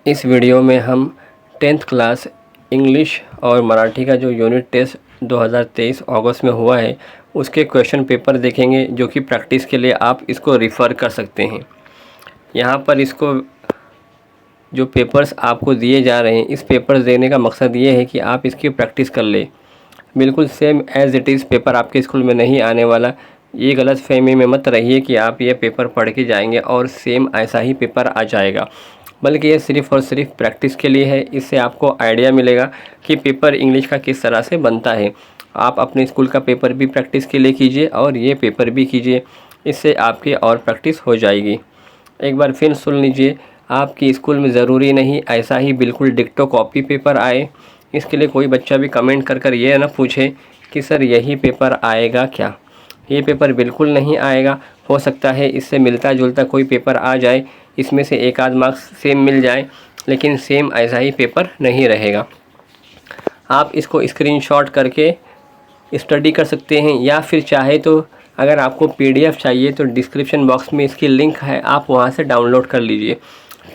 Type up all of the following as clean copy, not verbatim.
इस वीडियो में हम 10th क्लास इंग्लिश और मराठी का जो यूनिट टेस्ट 2023 अगस्त में हुआ है उसके क्वेश्चन पेपर देखेंगे, जो कि प्रैक्टिस के लिए आप इसको रिफ़र कर सकते हैं। यहाँ पर इसको जो पेपर्स आपको दिए जा रहे हैं, इस पेपर देने का मकसद ये है कि आप इसकी प्रैक्टिस कर लें। बिल्कुल same as it is paper आपके स्कूल में नहीं आने वाला। ये गलत फहमी में मत रहिए कि आप ये पेपर पढ़ के जाएंगे और सेम ऐसा ही पेपर आ जाएगा, बल्कि ये सिर्फ़ और सिर्फ प्रैक्टिस के लिए है। इससे आपको आइडिया मिलेगा कि पेपर इंग्लिश का किस तरह से बनता है। आप अपने स्कूल का पेपर भी प्रैक्टिस के लिए कीजिए और ये पेपर भी कीजिए, इससे आपकी और प्रैक्टिस हो जाएगी। एक बार फिर सुन लीजिए, आपकी स्कूल में ज़रूरी नहीं ऐसा ही बिल्कुल डिक्टो कॉपी पेपर आए। इसके लिए कोई बच्चा भी कमेंट कर ये ना पूछे कि सर यही पेपर आएगा क्या। ये पेपर बिल्कुल नहीं आएगा। हो सकता है इससे मिलता जुलता कोई पेपर आ जाए, इसमें से एक आध मार्क्स सेम मिल जाए, लेकिन सेम ऐसा ही पेपर नहीं रहेगा। आप इसको स्क्रीनशॉट करके स्टडी कर सकते हैं, या फिर चाहे तो अगर आपको पीडीएफ चाहिए तो डिस्क्रिप्शन बॉक्स में इसकी लिंक है, आप वहां से डाउनलोड कर लीजिए।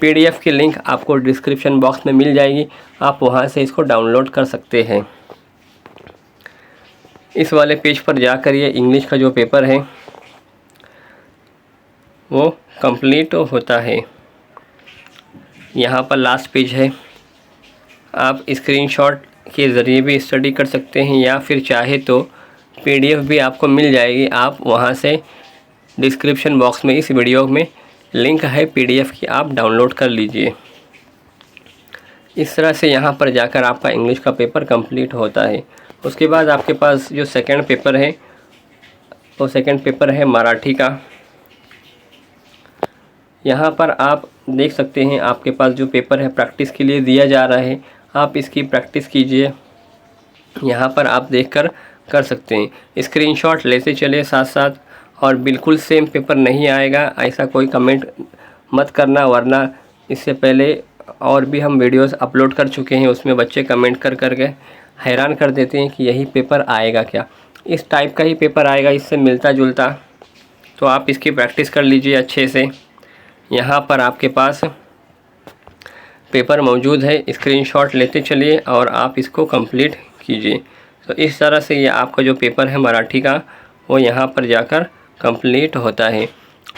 पीडीएफ की लिंक आपको डिस्क्रिप्शन बॉक्स में मिल जाएगी, आप वहां से इसको डाउनलोड कर सकते हैं। इस वाले पेज पर जाकर ये इंग्लिश का जो पेपर है वो कंप्लीट होता है। यहाँ पर लास्ट पेज है, आप स्क्रीनशॉट के ज़रिए भी स्टडी कर सकते हैं, या फिर चाहे तो पीडीएफ भी आपको मिल जाएगी। आप वहाँ से डिस्क्रिप्शन बॉक्स में इस वीडियो में लिंक है पीडीएफ की, आप डाउनलोड कर लीजिए। इस तरह से यहाँ पर जाकर आपका इंग्लिश का पेपर कंप्लीट होता है। उसके बाद आपके पास जो सेकंड पेपर है वो सेकंड पेपर है मराठी का। यहाँ पर आप देख सकते हैं आपके पास जो पेपर है प्रैक्टिस के लिए दिया जा रहा है, आप इसकी प्रैक्टिस कीजिए। यहाँ पर आप देखकर कर सकते हैं। स्क्रीनशॉट लेते चलिए साथ साथ, और बिल्कुल सेम पेपर नहीं आएगा ऐसा कोई कमेंट मत करना, वरना इससे पहले और भी हम वीडियोस अपलोड कर चुके हैं, उसमें बच्चे कमेंट करके हैरान कर देते हैं कि यही पेपर आएगा क्या। इस टाइप का ही पेपर आएगा, इससे मिलता जुलता, तो आप इसकी प्रैक्टिस कर लीजिए अच्छे से। यहाँ पर आपके पास पेपर मौजूद है, स्क्रीनशॉट लेते चलिए और आप इसको कंप्लीट कीजिए। तो इस तरह से ये आपका जो पेपर है मराठी का वो यहाँ पर जाकर कंप्लीट होता है।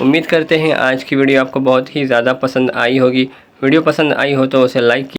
उम्मीद करते हैं आज की वीडियो आपको बहुत ही ज़्यादा पसंद आई होगी। वीडियो पसंद आई हो तो उसे लाइक